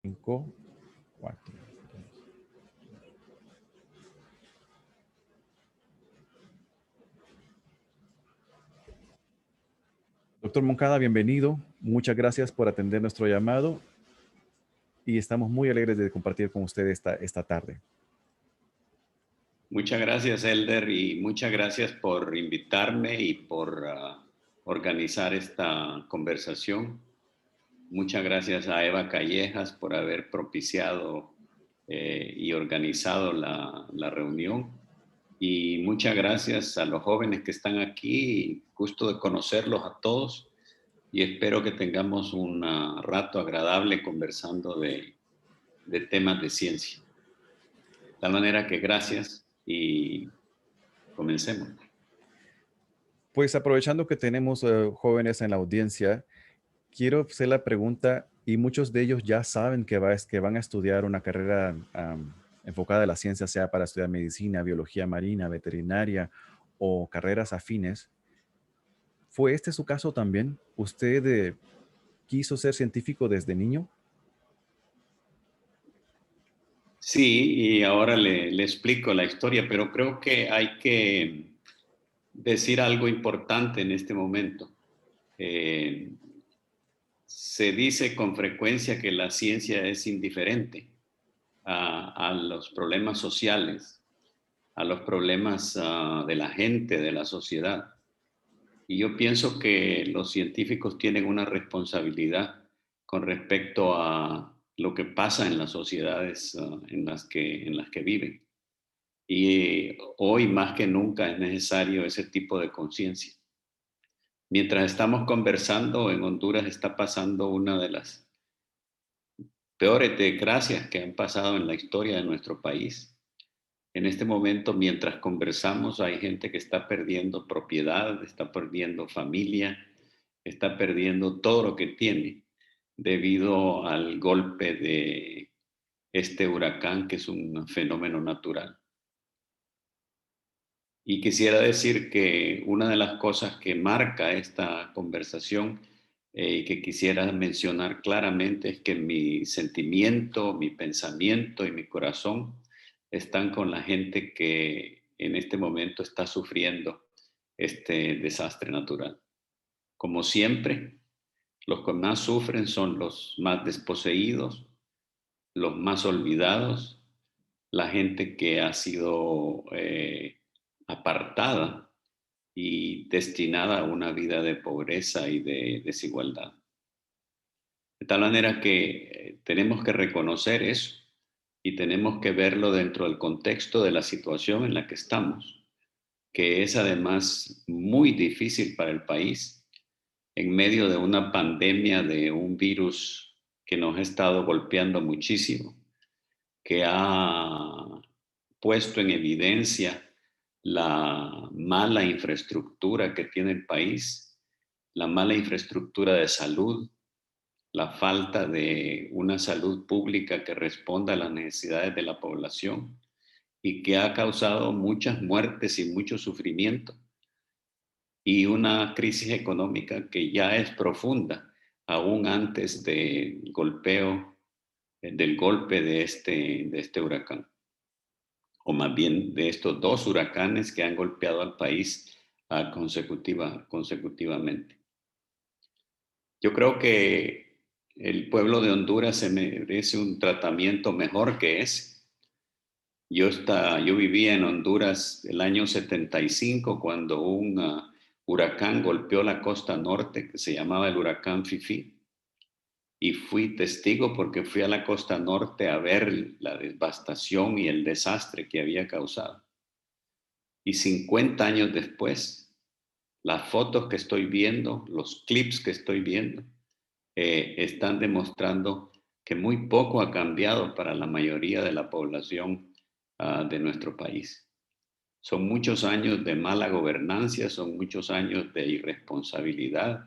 5, 4. Doctor Moncada, bienvenido. Muchas gracias por atender nuestro llamado y estamos muy alegres de compartir con usted esta tarde. Muchas gracias, Elder, y muchas gracias por invitarme y por organizar esta conversación. Muchas gracias a Eva Callejas por haber propiciado y organizado la reunión. Y muchas gracias a los jóvenes que están aquí. Gusto de conocerlos a todos y espero que tengamos un rato agradable conversando de temas de ciencia. De tal manera que gracias y comencemos. Pues aprovechando que tenemos jóvenes en la audiencia, quiero hacer la pregunta, y muchos de ellos ya saben que van a estudiar una carrera enfocada a la ciencia, sea para estudiar medicina, biología marina, veterinaria o carreras afines. ¿Fue este su caso también? ¿Usted quiso ser científico desde niño? Sí, y ahora le explico la historia, pero creo que hay que decir algo importante en este momento. Se dice con frecuencia que la ciencia es indiferente a los problemas sociales, a los problemas de la gente, de la sociedad. Y yo pienso que los científicos tienen una responsabilidad con respecto a lo que pasa en las sociedades en las que viven. Y hoy más que nunca es necesario ese tipo de conciencia. Mientras estamos conversando, en Honduras está pasando una de las peores desgracias que han pasado en la historia de nuestro país. En este momento, mientras conversamos, hay gente que está perdiendo propiedad, está perdiendo familia, está perdiendo todo lo que tiene debido al golpe de este huracán, que es un fenómeno natural. Y quisiera decir que una de las cosas que marca esta conversación y que quisiera mencionar claramente es que mi sentimiento, mi pensamiento y mi corazón están con la gente que en este momento está sufriendo este desastre natural. Como siempre, los que más sufren son los más desposeídos, los más olvidados, la gente que ha sido apartada y destinada a una vida de pobreza y de desigualdad. De tal manera que tenemos que reconocer eso y tenemos que verlo dentro del contexto de la situación en la que estamos, que es además muy difícil para el país en medio de una pandemia de un virus que nos ha estado golpeando muchísimo, que ha puesto en evidencia la mala infraestructura que tiene el país, la mala infraestructura de salud, la falta de una salud pública que responda a las necesidades de la población y que ha causado muchas muertes y mucho sufrimiento y una crisis económica que ya es profunda, aún antes del golpe de este huracán, o más bien de estos dos huracanes que han golpeado al país consecutivamente. Yo creo que el pueblo de Honduras se merece un tratamiento mejor que ese. Yo vivía en Honduras el año 75 cuando un huracán golpeó la costa norte que se llamaba el huracán Fifi. Y fui testigo porque fui a la costa norte a ver la devastación y el desastre que había causado. Y 50 años después, las fotos que estoy viendo, los clips que estoy viendo, están demostrando que muy poco ha cambiado para la mayoría de la población de nuestro país. Son muchos años de mala gobernancia, son muchos años de irresponsabilidad,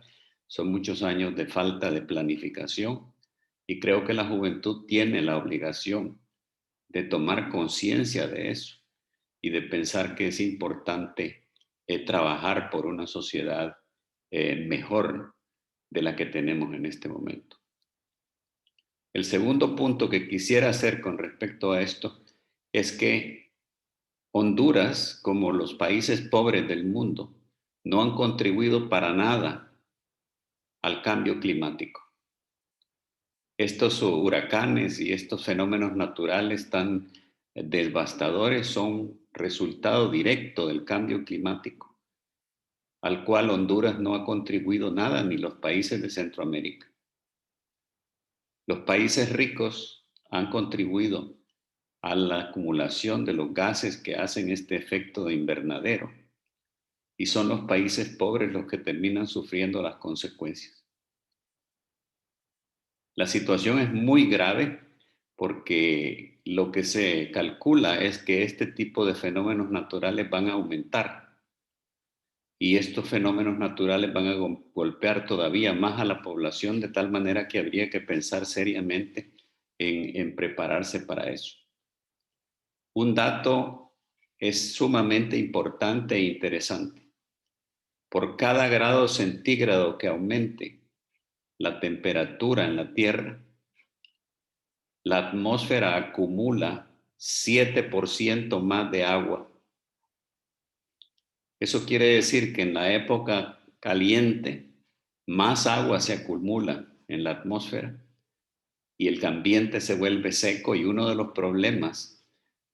son muchos años de falta de planificación y creo que la juventud tiene la obligación de tomar conciencia de eso y de pensar que es importante trabajar por una sociedad mejor de la que tenemos en este momento. El segundo punto que quisiera hacer con respecto a esto es que Honduras, como los países pobres del mundo, no han contribuido para nada al cambio climático. Estos huracanes y estos fenómenos naturales tan devastadores son resultado directo del cambio climático, al cual Honduras no ha contribuido nada, ni los países de Centroamérica. Los países ricos han contribuido a la acumulación de los gases que hacen este efecto de invernadero, y son los países pobres los que terminan sufriendo las consecuencias. La situación es muy grave porque lo que se calcula es que este tipo de fenómenos naturales van a aumentar, y estos fenómenos naturales van a golpear todavía más a la población, de tal manera que habría que pensar seriamente en prepararse para eso. Un dato es sumamente importante e interesante. Por cada grado centígrado que aumente la temperatura en la Tierra, la atmósfera acumula 7% más de agua. Eso quiere decir que en la época caliente más agua se acumula en la atmósfera y el ambiente se vuelve seco, y uno de los problemas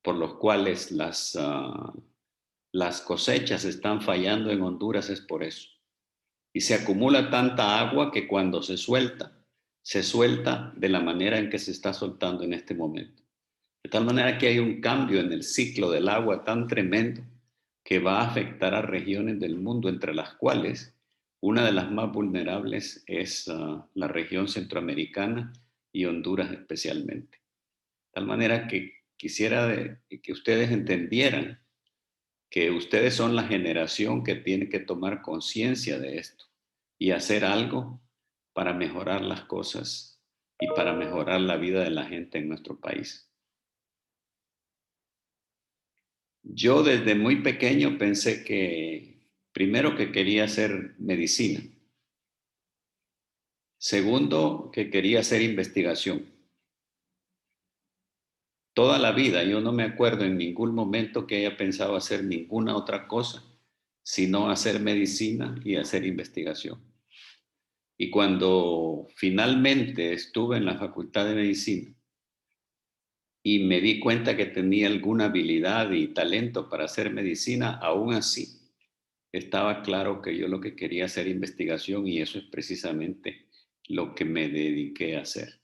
por los cuales las cosechas están fallando en Honduras es por eso. Y se acumula tanta agua que cuando se suelta de la manera en que se está soltando en este momento. De tal manera que hay un cambio en el ciclo del agua tan tremendo que va a afectar a regiones del mundo, entre las cuales una de las más vulnerables es la región centroamericana y Honduras especialmente. De tal manera que quisiera que ustedes entendieran que ustedes son la generación que tiene que tomar conciencia de esto y hacer algo para mejorar las cosas y para mejorar la vida de la gente en nuestro país. Yo desde muy pequeño pensé que, primero, que quería hacer medicina. Segundo, que quería hacer investigación. Toda la vida yo no me acuerdo en ningún momento que haya pensado hacer ninguna otra cosa, sino hacer medicina y hacer investigación. Y cuando finalmente estuve en la Facultad de Medicina y me di cuenta que tenía alguna habilidad y talento para hacer medicina, aún así estaba claro que yo lo que quería hacer investigación, y eso es precisamente lo que me dediqué a hacer.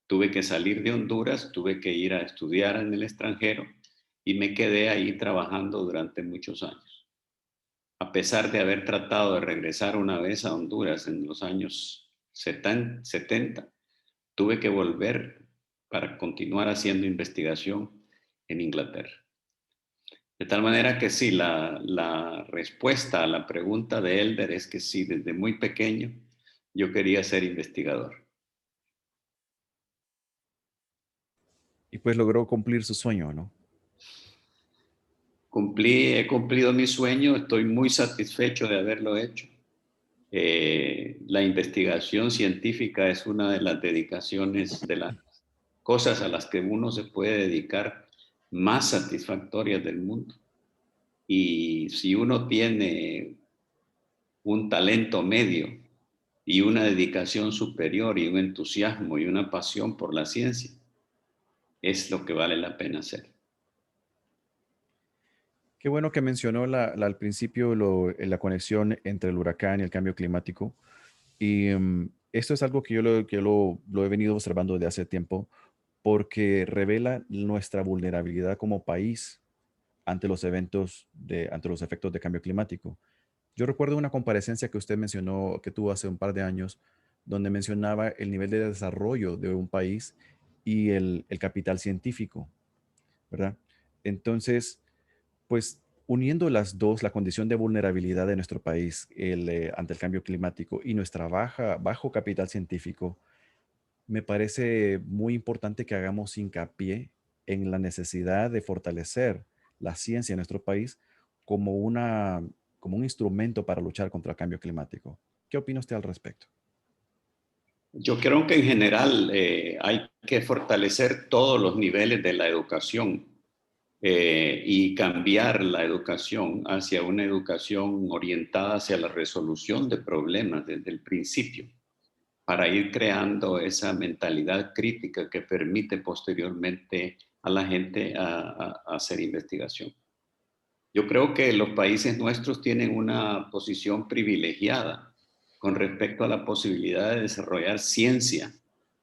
Tuve que salir de Honduras, tuve que ir a estudiar en el extranjero y me quedé ahí trabajando durante muchos años. A pesar de haber tratado de regresar una vez a Honduras en los años 70, tuve que volver para continuar haciendo investigación en Inglaterra. De tal manera que sí, la respuesta a la pregunta de Elder es que sí, desde muy pequeño yo quería ser investigador. Y pues logró cumplir su sueño, ¿no? He cumplido mi sueño, estoy muy satisfecho de haberlo hecho. La investigación científica es una de las dedicaciones, de las cosas a las que uno se puede dedicar más satisfactorias del mundo. Y si uno tiene un talento medio y una dedicación superior y un entusiasmo y una pasión por la ciencia, es lo que vale la pena hacer. Qué bueno que mencionó al principio la conexión entre el huracán y el cambio climático. Y esto es algo que lo he venido observando desde hace tiempo porque revela nuestra vulnerabilidad como país ante los ante los efectos de cambio climático. Yo recuerdo una comparecencia que usted mencionó, que tuvo hace un par de años, donde mencionaba el nivel de desarrollo de un país y el capital científico, ¿verdad? Entonces, pues uniendo las dos, la condición de vulnerabilidad de nuestro país ante el cambio climático y nuestra bajo capital científico, me parece muy importante que hagamos hincapié en la necesidad de fortalecer la ciencia en nuestro país como como un instrumento para luchar contra el cambio climático. ¿Qué opina usted al respecto? Yo creo que en general hay que fortalecer todos los niveles de la educación y cambiar la educación hacia una educación orientada hacia la resolución de problemas desde el principio, para ir creando esa mentalidad crítica que permite posteriormente a la gente a hacer investigación. Yo creo que los países nuestros tienen una posición privilegiada con respecto a la posibilidad de desarrollar ciencia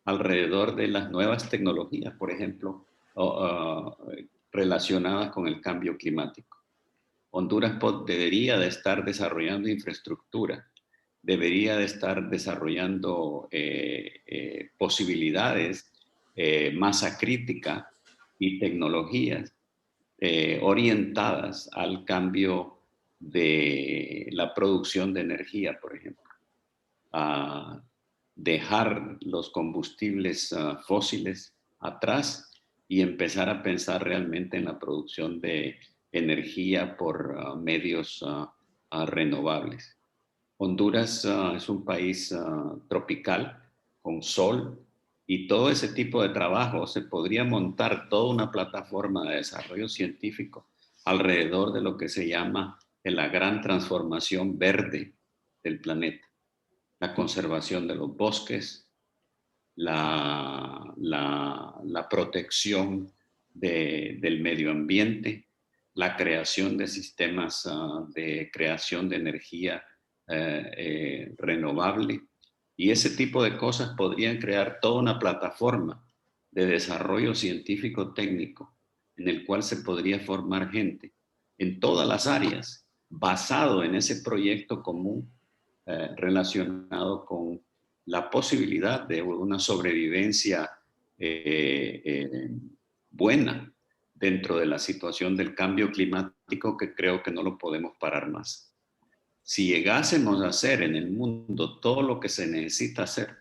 alrededor de las nuevas tecnologías, por ejemplo, relacionadas con el cambio climático. Honduras debería de estar desarrollando infraestructura, debería de estar desarrollando posibilidades, masa crítica y tecnologías orientadas al cambio de la producción de energía, por ejemplo, a dejar los combustibles fósiles atrás y empezar a pensar realmente en la producción de energía por medios renovables. Honduras es un país tropical con sol y todo ese tipo de trabajo se podría montar toda una plataforma de desarrollo científico alrededor de lo que se llama la gran transformación verde del planeta, la conservación de los bosques, la protección del medio ambiente, la creación de sistemas de creación de energía renovable. Y ese tipo de cosas podrían crear toda una plataforma de desarrollo científico técnico en el cual se podría formar gente en todas las áreas basado en ese proyecto común relacionado con la posibilidad de una sobrevivencia buena dentro de la situación del cambio climático que creo que no lo podemos parar más. Si llegásemos a hacer en el mundo todo lo que se necesita hacer,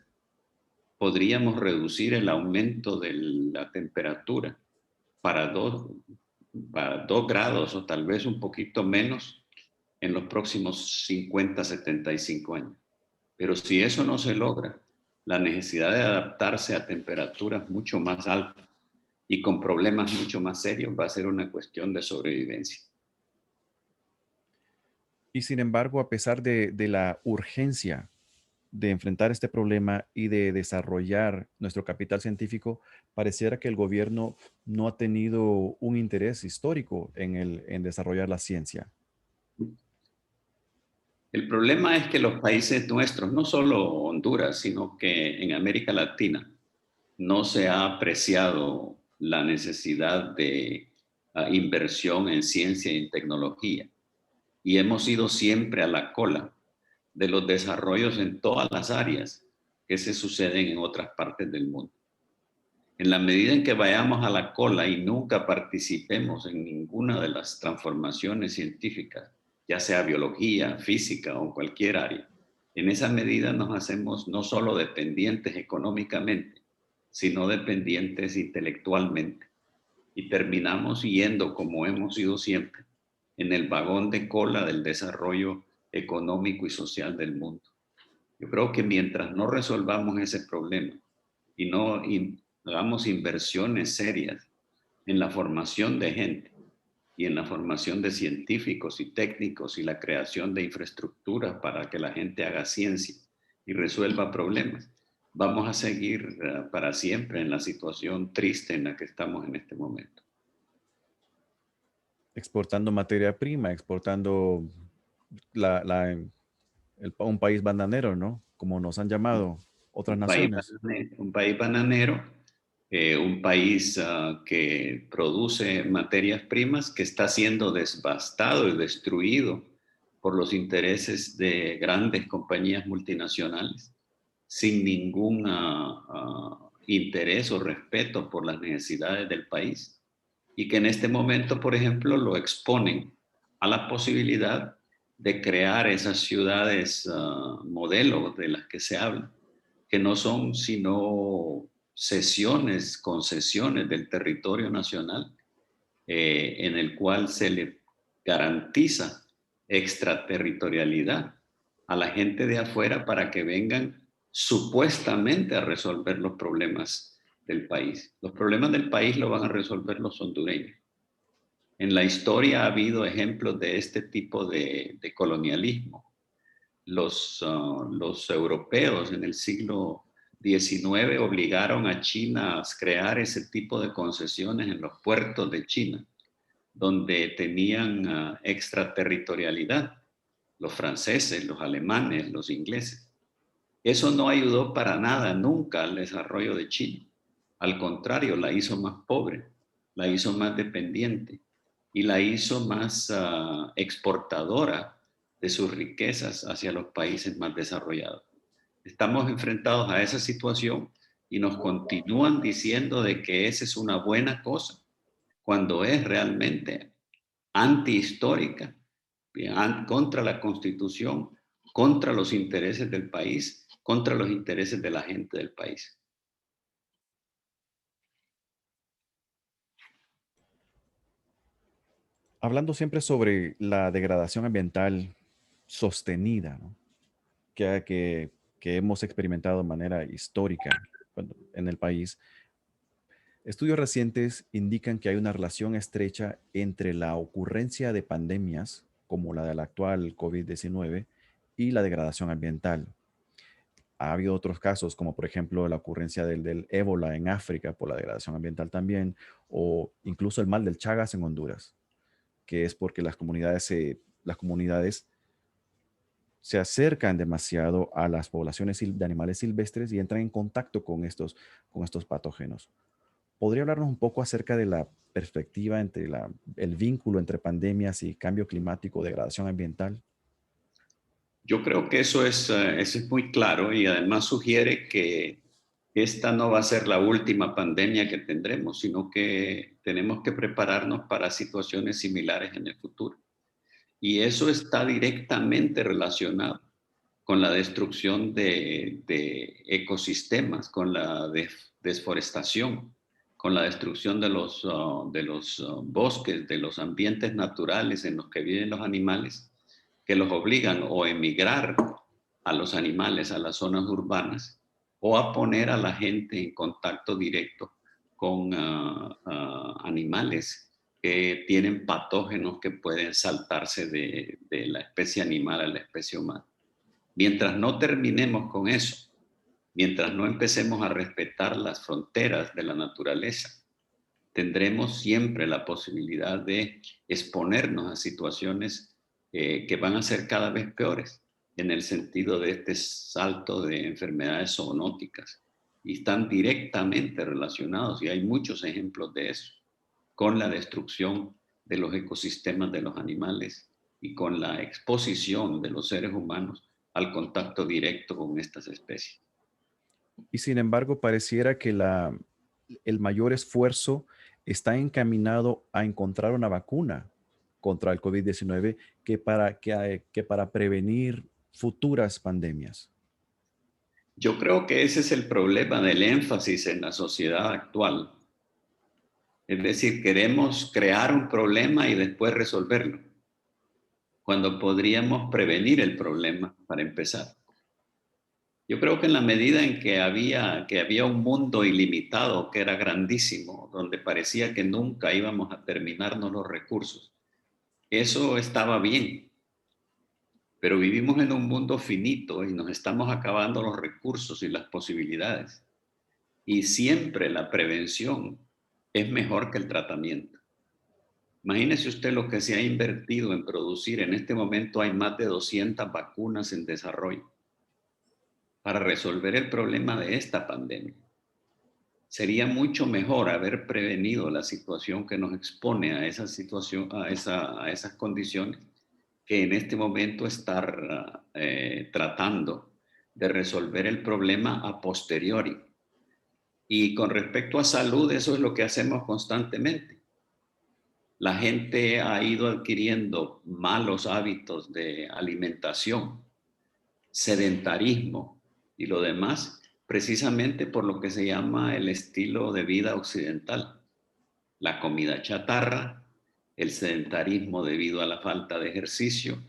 podríamos reducir el aumento de la temperatura para 2 grados o tal vez un poquito menos en los próximos 50, 75 años. Pero si eso no se logra, la necesidad de adaptarse a temperaturas mucho más altas y con problemas mucho más serios va a ser una cuestión de sobrevivencia. Y sin embargo, a pesar de la urgencia de enfrentar este problema y de desarrollar nuestro capital científico, pareciera que el gobierno no ha tenido un interés histórico en desarrollar la ciencia. El problema es que los países nuestros, no solo Honduras, sino que en América Latina, no se ha apreciado la necesidad de inversión en ciencia y en tecnología. Y hemos ido siempre a la cola de los desarrollos en todas las áreas que se suceden en otras partes del mundo. En la medida en que vayamos a la cola y nunca participemos en ninguna de las transformaciones científicas, ya sea biología, física o cualquier área, en esa medida nos hacemos no solo dependientes económicamente, sino dependientes intelectualmente. Y terminamos yendo, como hemos ido siempre, en el vagón de cola del desarrollo económico y social del mundo. Yo creo que mientras no resolvamos ese problema y no hagamos inversiones serias en la formación de gente y en la formación de científicos y técnicos y la creación de infraestructuras para que la gente haga ciencia y resuelva problemas, vamos a seguir para siempre en la situación triste en la que estamos en este momento. Exportando materia prima, exportando la, la- un país bananero, ¿no? Como nos han llamado otras naciones. Un país bananero, un país que produce materias primas que está siendo devastado y destruido por los intereses de grandes compañías multinacionales, sin ningún interés o respeto por las necesidades del país, y que en este momento, por ejemplo, lo exponen a la posibilidad de crear esas ciudades modelo de las que se habla, que no son sino concesiones del territorio nacional, en el cual se le garantiza extraterritorialidad a la gente de afuera para que vengan supuestamente a resolver los problemas del país. Los problemas del país lo van a resolver los hondureños. En la historia ha habido ejemplos de este tipo de colonialismo. Los europeos en el siglo XIX obligaron a China a crear ese tipo de concesiones en los puertos de China, donde tenían extraterritorialidad, los franceses, los alemanes, los ingleses. Eso no ayudó para nada nunca al desarrollo de China. Al contrario, la hizo más pobre, la hizo más dependiente y la hizo más exportadora de sus riquezas hacia los países más desarrollados. Estamos enfrentados a esa situación y nos continúan diciendo de que esa es una buena cosa, cuando es realmente antihistórica, contra la Constitución, contra los intereses del país, contra los intereses de la gente del país. Hablando siempre sobre la degradación ambiental sostenida, ¿no? que hemos experimentado de manera histórica en el país, estudios recientes indican que hay una relación estrecha entre la ocurrencia de pandemias, como la de la actual COVID-19, y la degradación ambiental. Ha habido otros casos, como por ejemplo la ocurrencia del ébola en África por la degradación ambiental también, o incluso el mal del Chagas en Honduras, que es porque las comunidades se acercan demasiado a las poblaciones de animales silvestres y entran en contacto con estos patógenos. ¿Podría hablarnos un poco acerca de la perspectiva entre el vínculo entre pandemias y cambio climático, degradación ambiental? Yo creo que eso es muy claro y además sugiere que esta no va a ser la última pandemia que tendremos, sino que tenemos que prepararnos para situaciones similares en el futuro. Y eso está directamente relacionado con la destrucción de ecosistemas, con la desforestación, con la destrucción de los bosques, de los ambientes naturales en los que viven los animales, que los obligan o a emigrar a los animales a las zonas urbanas o a poner a la gente en contacto directo con animales que tienen patógenos que pueden saltarse de la especie animal a la especie humana. Mientras no terminemos con eso, mientras no empecemos a respetar las fronteras de la naturaleza, tendremos siempre la posibilidad de exponernos a situaciones que van a ser cada vez peores en el sentido de este salto de enfermedades zoonóticas y están directamente relacionados y hay muchos ejemplos de eso con la destrucción de los ecosistemas de los animales y con la exposición de los seres humanos al contacto directo con estas especies. Y sin embargo, pareciera que el mayor esfuerzo está encaminado a encontrar una vacuna contra el COVID-19 que para prevenir futuras pandemias. Yo creo que ese es el problema del énfasis en la sociedad actual. Es decir, queremos crear un problema y después resolverlo, cuando podríamos prevenir el problema para empezar. Yo creo que en la medida en que había un mundo ilimitado, que era grandísimo, donde parecía que nunca íbamos a terminarnos los recursos, eso estaba bien. Pero vivimos en un mundo finito y nos estamos acabando los recursos y las posibilidades. Y siempre la prevención es mejor que el tratamiento. Imagínese usted lo que se ha invertido en producir. En este momento hay más de 200 vacunas en desarrollo para resolver el problema de esta pandemia. Sería mucho mejor haber prevenido la situación que nos expone a esa situación, a esas condiciones, que en este momento estar tratando de resolver el problema a posteriori. Y con respecto a salud, eso es lo que hacemos constantemente. La gente ha ido adquiriendo malos hábitos de alimentación, sedentarismo y lo demás, precisamente por lo que se llama el estilo de vida occidental. La comida chatarra, el sedentarismo debido a la falta de ejercicio,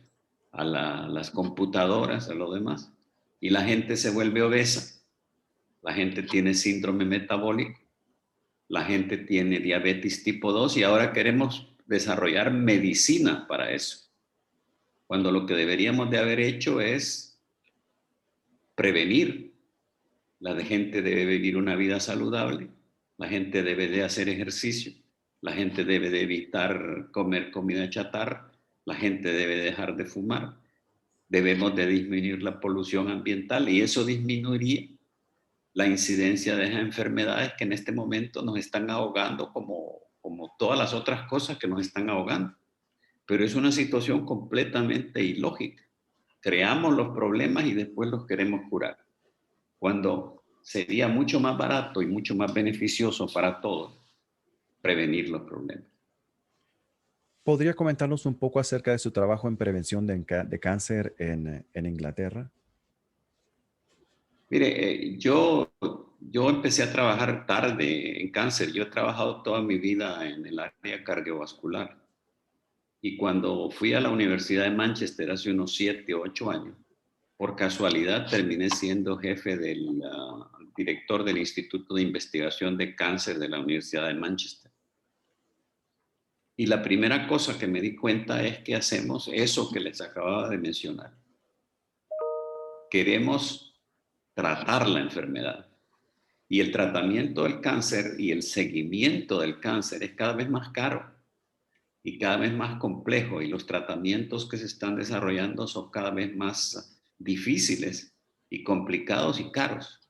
a las computadoras, a lo demás. y la gente se vuelve obesa, la gente tiene síndrome metabólico, la gente tiene diabetes tipo 2 y ahora queremos desarrollar medicina para eso, cuando lo que deberíamos de haber hecho es prevenir. La gente debe vivir una vida saludable, la gente debe de hacer ejercicio, la gente debe de evitar comer comida chatarra, la gente debe dejar de fumar, debemos de disminuir la polución ambiental y eso disminuiría la incidencia de esas enfermedades que en este momento nos están ahogando como todas las otras cosas que nos están ahogando. Pero es una situación completamente ilógica. Creamos los problemas y después los queremos curar, cuando sería mucho más barato y mucho más beneficioso para todos prevenir los problemas. ¿Podría comentarnos un poco acerca de su trabajo en prevención de cáncer en Inglaterra? Mire, yo empecé a trabajar tarde en cáncer. Yo he trabajado toda mi vida en el área cardiovascular. Y cuando fui a la Universidad de Manchester hace unos 7 o 8 años, por casualidad terminé siendo jefe del director del Instituto de Investigación de Cáncer de la Universidad de Manchester. Y la primera cosa que me di cuenta es que hacemos eso que les acababa de mencionar. Queremos tratar la enfermedad. Y el tratamiento del cáncer y el seguimiento del cáncer es cada vez más caro y cada vez más complejo. Y los tratamientos que se están desarrollando son cada vez más difíciles y complicados y caros.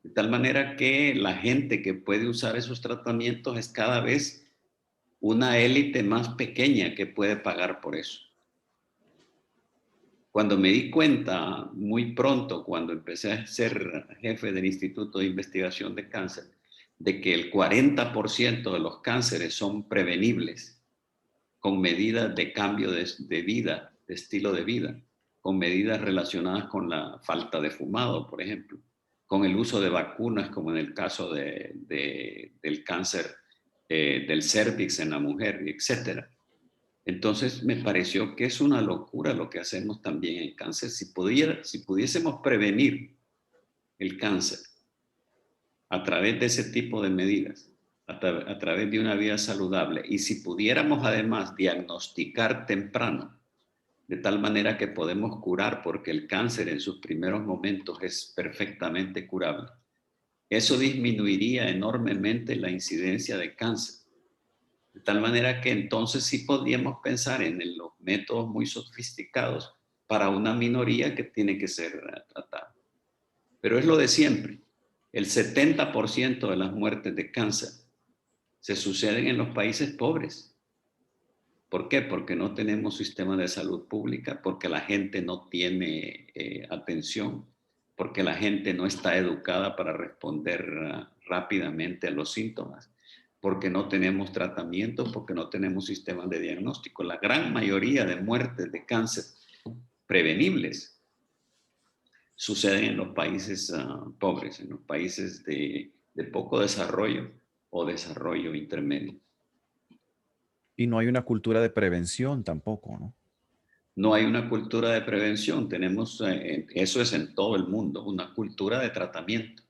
De tal manera que la gente que puede usar esos tratamientos es cada vez una élite más pequeña que puede pagar por eso. Cuando me di cuenta muy pronto, cuando empecé a ser jefe del Instituto de Investigación de Cáncer, de que el 40% de los cánceres son prevenibles con medidas de cambio de vida, de estilo de vida, con medidas relacionadas con la falta de fumado, por ejemplo, con el uso de vacunas, como en el caso del cáncer del cérvix en la mujer, etcétera. Entonces me pareció que es una locura lo que hacemos también en cáncer. Si pudiésemos prevenir el cáncer a través de ese tipo de medidas, a través de una vida saludable, y si pudiéramos además diagnosticar temprano, de tal manera que podemos curar, porque el cáncer en sus primeros momentos es perfectamente curable, eso disminuiría enormemente la incidencia de cáncer. De tal manera que entonces sí podríamos pensar en los métodos muy sofisticados para una minoría que tiene que ser tratada. Pero es lo de siempre. El 70% de las muertes de cáncer se suceden en los países pobres. ¿Por qué? Porque no tenemos sistema de salud pública, porque la gente no tiene atención, porque la gente no está educada para responder rápidamente a los síntomas, porque no tenemos tratamiento, porque no tenemos sistemas de diagnóstico. La gran mayoría de muertes de cáncer prevenibles suceden en los países pobres, en los países de poco desarrollo o desarrollo intermedio. Y no hay una cultura de prevención tampoco, ¿no? No hay una cultura de prevención, tenemos, eso es en todo el mundo, una cultura de tratamiento.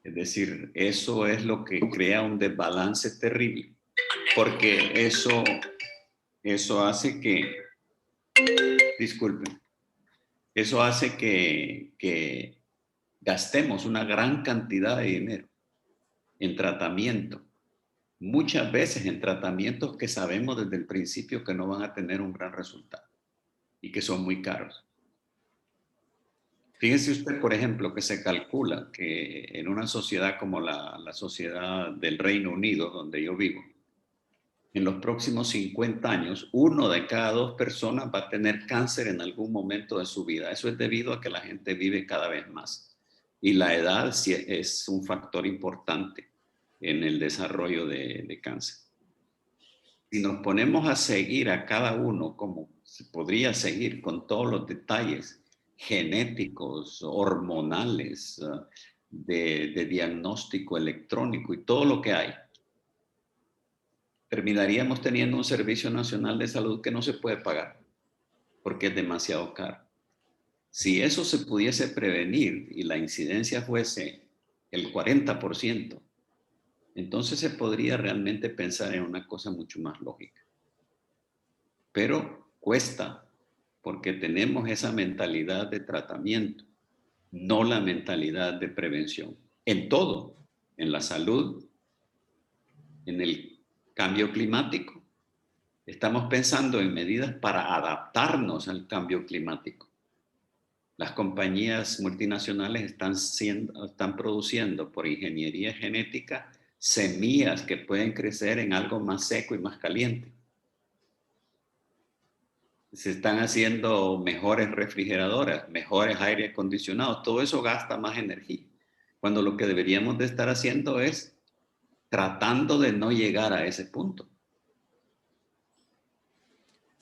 Es decir, eso es lo que crea un desbalance terrible, porque eso hace que, disculpen, eso hace que gastemos una gran cantidad de dinero en tratamiento, muchas veces en tratamientos que sabemos desde el principio que no van a tener un gran resultado y que son muy caros. Fíjese usted, por ejemplo, que se calcula que en una sociedad como la sociedad del Reino Unido, donde yo vivo, en los próximos 50 años, 1 de cada 2 personas va a tener cáncer en algún momento de su vida. Eso es debido a que la gente vive cada vez más. Y la edad sí es un factor importante en el desarrollo de cáncer. Si nos ponemos a seguir a cada uno como se podría seguir con todos los detalles genéticos, hormonales, de diagnóstico electrónico y todo lo que hay, terminaríamos teniendo un Servicio Nacional de Salud que no se puede pagar porque es demasiado caro. Si eso se pudiese prevenir y la incidencia fuese el 40%, entonces se podría realmente pensar en una cosa mucho más lógica. Pero cuesta porque tenemos esa mentalidad de tratamiento, no la mentalidad de prevención. En todo, en la salud, en el cambio climático. Estamos pensando en medidas para adaptarnos al cambio climático. Las compañías multinacionales están produciendo por ingeniería genética semillas que pueden crecer en algo más seco y más caliente. Se están haciendo mejores refrigeradoras, mejores aire acondicionados. Todo eso gasta más energía. Cuando lo que deberíamos de estar haciendo es tratando de no llegar a ese punto.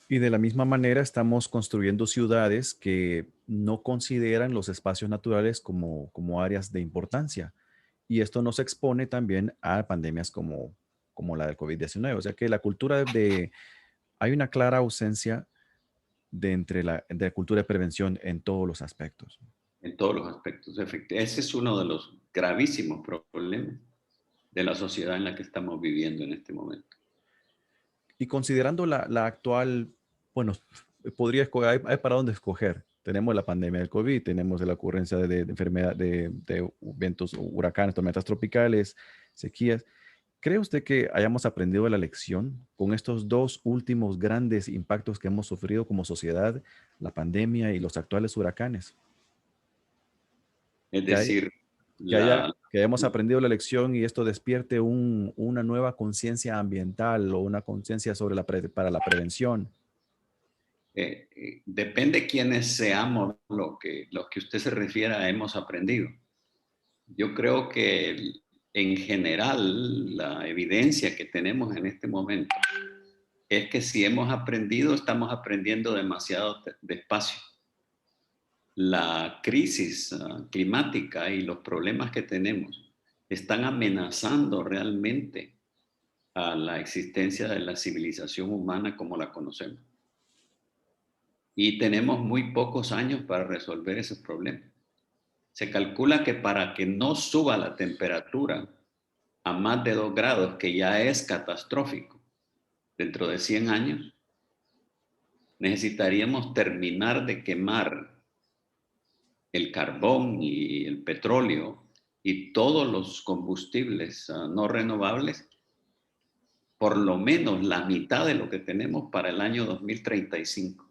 Y de la misma manera estamos construyendo ciudades que no consideran los espacios naturales como áreas de importancia. Y esto nos expone también a pandemias como la del COVID-19. O sea que la cultura hay una clara ausencia de cultura de prevención en todos los aspectos. En todos los aspectos. Ese es uno de los gravísimos problemas de la sociedad en la que estamos viviendo en este momento. Y considerando la actual, bueno, podría escoger, hay para dónde escoger. Tenemos la pandemia del COVID, tenemos la ocurrencia de enfermedad, de vientos, huracanes, tormentas tropicales, sequías. ¿Cree usted que hayamos aprendido la lección con estos dos últimos grandes impactos que hemos sufrido como sociedad, la pandemia y los actuales huracanes? Es Que, hay- decir, que hayamos aprendido la lección y esto despierte una nueva conciencia ambiental o una conciencia para la prevención. depende quiénes seamos lo que usted se refiera a hemos aprendido. Yo creo que en general la evidencia que tenemos en este momento es que si hemos aprendido, estamos aprendiendo demasiado despacio. La crisis climática y los problemas que tenemos están amenazando realmente a la existencia de la civilización humana como la conocemos. Y tenemos muy pocos años para resolver esos problemas. Se calcula que para que no suba la temperatura a más de 2 grados, que ya es catastrófico, dentro de 100 años, necesitaríamos terminar de quemar el carbón y el petróleo y todos los combustibles no renovables, por lo menos la mitad de lo que tenemos para el año 2035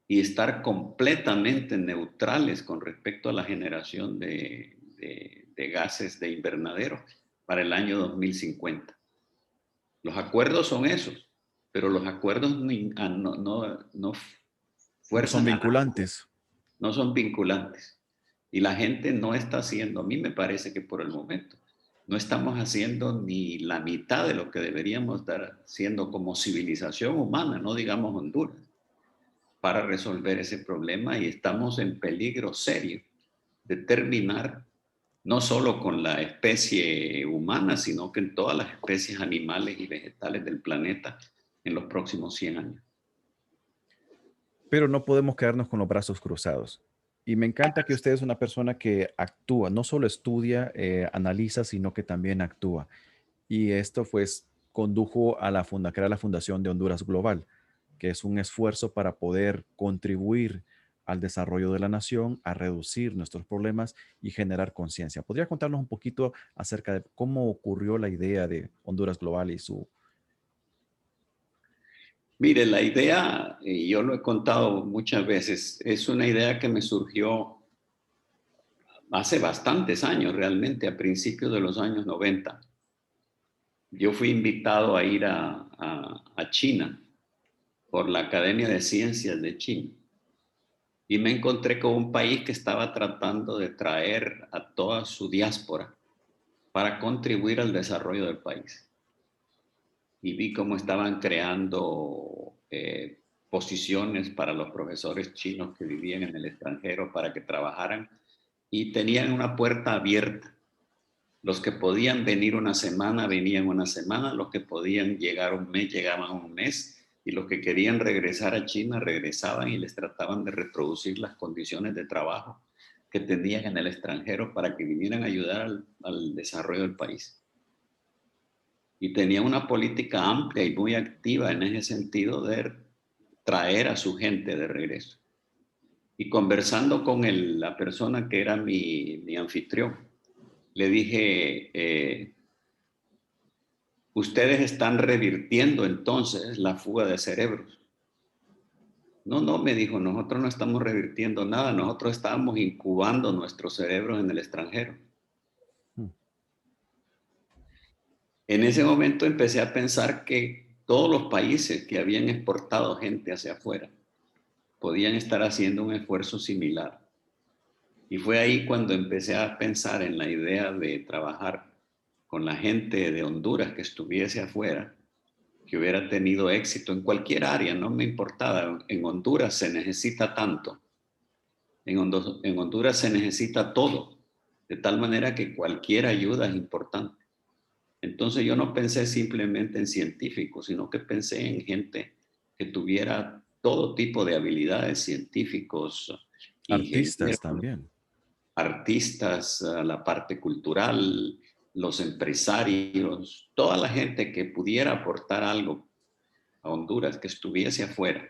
y estar completamente neutrales con respecto a la generación de gases de invernadero para el año 2050. Los acuerdos son esos, pero los acuerdos no No son fuerzan a nada, vinculantes. no son vinculantes. Y la gente no está haciendo, a mí me parece que por el momento, no estamos haciendo ni la mitad de lo que deberíamos estar haciendo como civilización humana, no digamos Honduras, para resolver ese problema y estamos en peligro serio de terminar no solo con la especie humana, sino que en todas las especies animales y vegetales del planeta en los próximos 100 años. Pero no podemos quedarnos con los brazos cruzados. Y me encanta que usted es una persona que actúa, no solo estudia, analiza, sino que también actúa. Y esto pues condujo a crear la Fundación de Honduras Global, que es un esfuerzo para poder contribuir al desarrollo de la nación, a reducir nuestros problemas y generar conciencia. ¿Podría contarnos un poquito acerca de cómo ocurrió la idea de Honduras Global y su... Mire, la idea, y yo lo he contado muchas veces, es una idea que me surgió hace bastantes años, realmente, a principios de los años 90. Yo fui invitado a ir a China por la Academia de Ciencias de China y me encontré con un país que estaba tratando de traer a toda su diáspora para contribuir al desarrollo del país. Y vi cómo estaban creando posiciones para los profesores chinos que vivían en el extranjero para que trabajaran y tenían una puerta abierta. Los que podían venir una semana, venían una semana, los que podían llegar un mes, llegaban un mes, y los que querían regresar a China regresaban y les trataban de reproducir las condiciones de trabajo que tenían en el extranjero para que vinieran a ayudar al desarrollo del país. Y tenía una política amplia y muy activa en ese sentido de traer a su gente de regreso. Y conversando con la persona que era mi anfitrión, le dije, ustedes están revirtiendo entonces la fuga de cerebros. No, no, me dijo, nosotros no estamos revirtiendo nada, nosotros estábamos incubando nuestros cerebros en el extranjero. Mm. En ese momento empecé a pensar que todos los países que habían exportado gente hacia afuera podían estar haciendo un esfuerzo similar. Y fue ahí cuando empecé a pensar en la idea de trabajar con la gente de Honduras que estuviese afuera, que hubiera tenido éxito en cualquier área, no me importaba. En Honduras se necesita tanto. En Honduras se necesita todo, de tal manera que cualquier ayuda es importante. Entonces yo no pensé simplemente en científicos, sino que pensé en gente que tuviera todo tipo de habilidades, científicos, Artistas ingenieros, también. artistas, la parte cultural, los empresarios, toda la gente que pudiera aportar algo a Honduras, que estuviese afuera,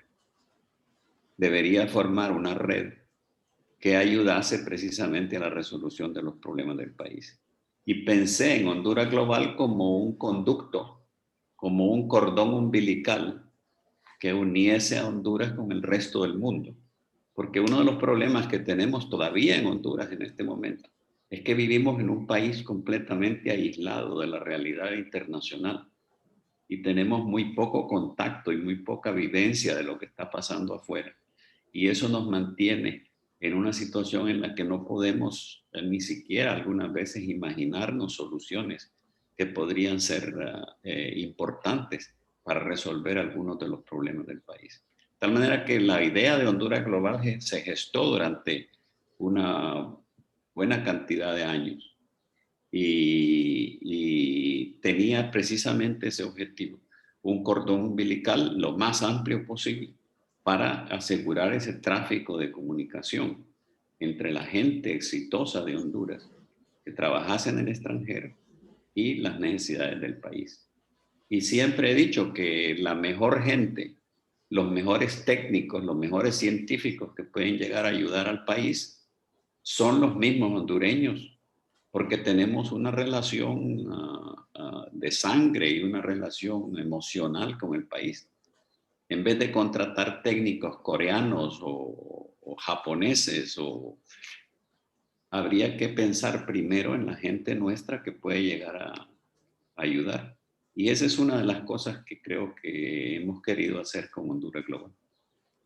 debería formar una red que ayudase precisamente a la resolución de los problemas del país. Y pensé en Honduras Global como un conducto, como un cordón umbilical que uniese a Honduras con el resto del mundo. Porque uno de los problemas que tenemos todavía en Honduras en este momento es que vivimos en un país completamente aislado de la realidad internacional y tenemos muy poco contacto y muy poca vivencia de lo que está pasando afuera. Y eso nos mantiene en una situación en la que no podemos ni siquiera algunas veces imaginarnos soluciones que podrían ser importantes para resolver algunos de los problemas del país. De tal manera que la idea de Honduras Global se gestó durante una buena cantidad de años y tenía precisamente ese objetivo, un cordón umbilical lo más amplio posible para asegurar ese tráfico de comunicación entre la gente exitosa de Honduras que trabajase en el extranjero y las necesidades del país. Y siempre he dicho que la mejor gente, los mejores técnicos, los mejores científicos que pueden llegar a ayudar al país son los mismos hondureños, porque tenemos una relación de sangre y una relación emocional con el país. En vez de contratar técnicos coreanos o japoneses, habría que pensar primero en la gente nuestra que puede llegar a ayudar. Y esa es una de las cosas que creo que hemos querido hacer con Honduras Global.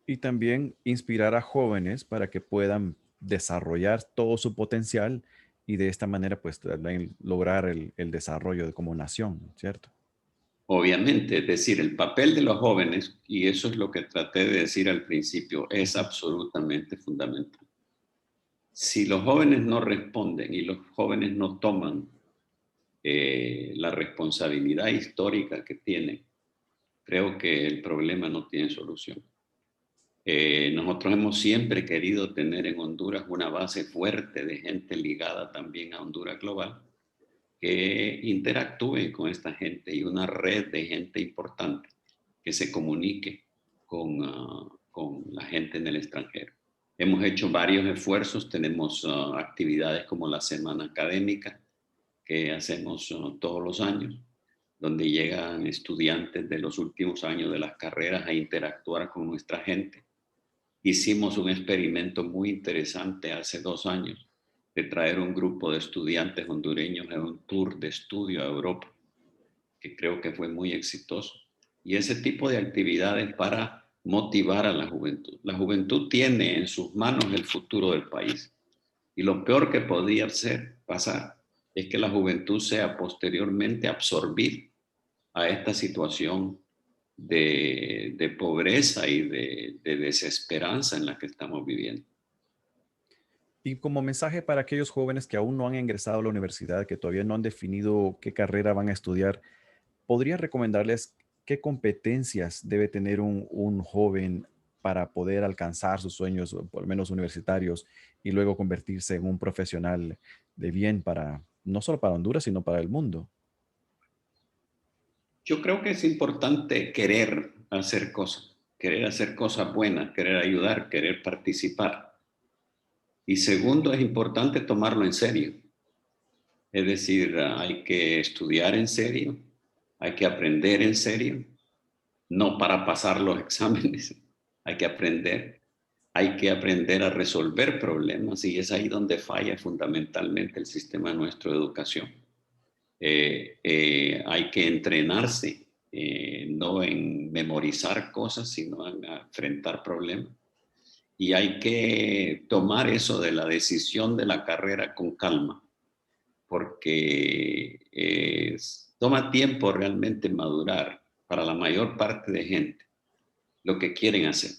Y también inspirar a jóvenes para que puedan desarrollar todo su potencial y de esta manera pues también lograr el desarrollo de como nación, ¿cierto? Obviamente, es decir, el papel de los jóvenes, y eso es lo que traté de decir al principio, es Ujú. absolutamente fundamental. Si los jóvenes no responden y los jóvenes no toman la responsabilidad histórica que tienen, creo que el problema no tiene solución. Nosotros hemos siempre querido tener en Honduras una base fuerte de gente ligada también a Honduras Global, que interactúe con esta gente y una red de gente importante que se comunique con la gente en el extranjero. Hemos hecho varios esfuerzos, tenemos actividades como la Semana Académica que hacemos todos los años, donde llegan estudiantes de los últimos años de las carreras a interactuar con nuestra gente. Hicimos un experimento muy interesante hace 2 años de traer un grupo de estudiantes hondureños en un tour de estudio a Europa, que creo que fue muy exitoso. Y ese tipo de actividades para motivar a la juventud. La juventud tiene en sus manos el futuro del país. Y lo peor que podía pasar es que la juventud sea posteriormente absorbida a esta situación de pobreza y de desesperanza en la que estamos viviendo. Y como mensaje para aquellos jóvenes que aún no han ingresado a la universidad, que todavía no han definido qué carrera van a estudiar, ¿podría recomendarles ¿qué competencias debe tener un joven para poder alcanzar sus sueños, o por lo menos universitarios, y luego convertirse en un profesional de bien para, no solo para Honduras, sino para el mundo? Yo creo que es importante querer hacer cosas buenas, querer ayudar, querer participar. Y segundo, es importante tomarlo en serio. Es decir, hay que estudiar en serio, hay que aprender en serio, no para pasar los exámenes, hay que aprender a resolver problemas y es ahí donde falla fundamentalmente el sistema nuestro de educación. Hay que entrenarse, no en memorizar cosas, sino en enfrentar problemas. Y hay que tomar eso de la decisión de la carrera con calma, porque toma tiempo realmente madurar para la mayor parte de gente lo que quieren hacer.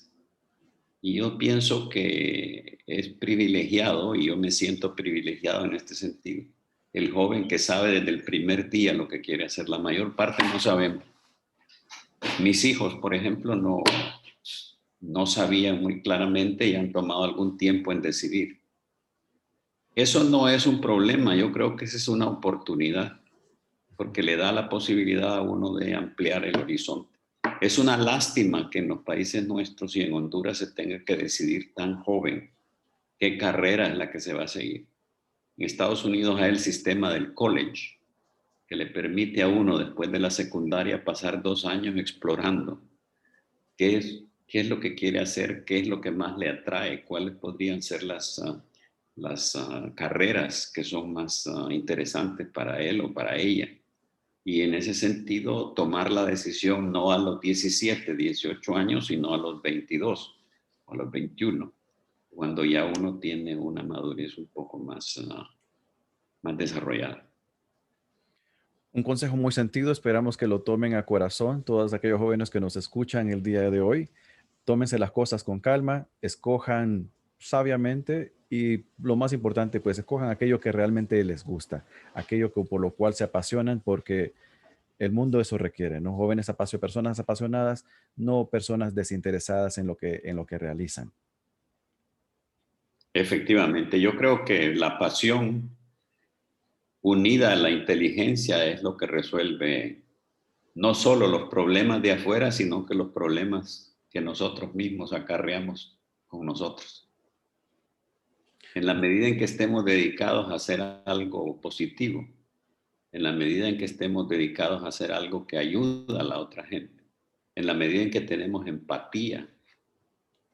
Y yo pienso que es privilegiado, y yo me siento privilegiado en este sentido, el joven que sabe desde el primer día lo que quiere hacer. La mayor parte no sabemos. Mis hijos, por ejemplo, no sabían muy claramente y han tomado algún tiempo en decidir. Eso no es un problema, yo creo que esa es una oportunidad, porque le da la posibilidad a uno de ampliar el horizonte. Es una lástima que en los países nuestros y en Honduras se tenga que decidir tan joven qué carrera es la que se va a seguir. En Estados Unidos hay el sistema del college, que le permite a uno después de la secundaria pasar 2 años explorando qué es lo que quiere hacer, qué es lo que más le atrae, cuáles podrían ser las carreras que son más interesantes para él o para ella. Y en ese sentido, tomar la decisión no a los 17, 18 años, sino a los 22 o a los 21, cuando ya uno tiene una madurez un poco más desarrollada. Un consejo muy sentido, esperamos que lo tomen a corazón todos aquellos jóvenes que nos escuchan el día de hoy. Tómense las cosas con calma, escojan sabiamente y lo más importante, pues escojan aquello que realmente les gusta, aquello que, por lo cual se apasionan, porque el mundo eso requiere, ¿no? Jóvenes apasionados, personas apasionadas, no personas desinteresadas en lo que realizan. Efectivamente, yo creo que la pasión unida a la inteligencia es lo que resuelve no solo los problemas de afuera, sino que los problemas que nosotros mismos acarreamos con nosotros. En la medida en que estemos dedicados a hacer algo positivo, en la medida en que estemos dedicados a hacer algo que ayuda a la otra gente, en la medida en que tenemos empatía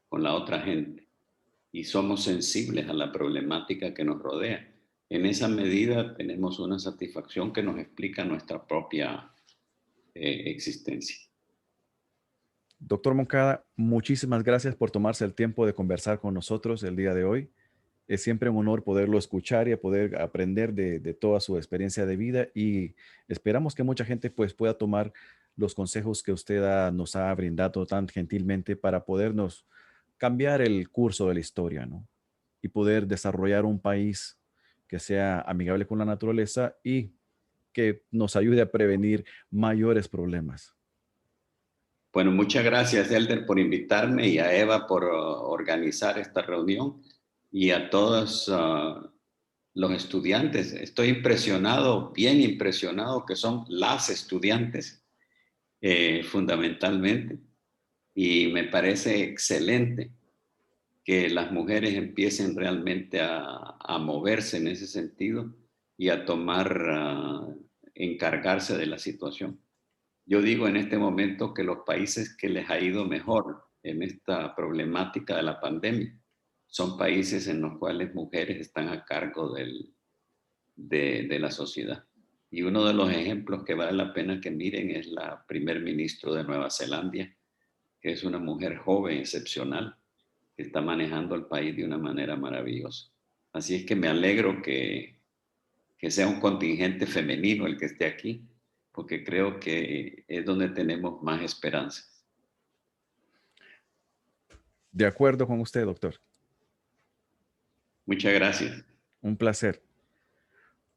con la otra gente y somos sensibles a la problemática que nos rodea, en esa medida tenemos una satisfacción que nos explica nuestra propia existencia. Doctor Moncada, muchísimas gracias por tomarse el tiempo de conversar con nosotros el día de hoy. Es siempre un honor poderlo escuchar y poder aprender de toda su experiencia de vida y esperamos que mucha gente pues pueda tomar los consejos que usted nos ha brindado tan gentilmente para podernos cambiar el curso de la historia, ¿no? Y poder desarrollar un país que sea amigable con la naturaleza y que nos ayude a prevenir mayores problemas. Bueno, muchas gracias, Elder, por invitarme y a Eva por organizar esta reunión y a todos los estudiantes. Estoy impresionado, bien impresionado, que son las estudiantes fundamentalmente. Y me parece excelente que las mujeres empiecen realmente a moverse en ese sentido y a encargarse de la situación. Yo digo en este momento que los países que les ha ido mejor en esta problemática de la pandemia son países en los cuales mujeres están a cargo de la sociedad. Y uno de los ejemplos que vale la pena que miren es la primer ministro de Nueva Zelanda, que es una mujer joven, excepcional, que está manejando el país de una manera maravillosa. Así es que me alegro que sea un contingente femenino el que esté aquí, porque creo que es donde tenemos más esperanzas. De acuerdo con usted, doctor. Muchas gracias. Un placer.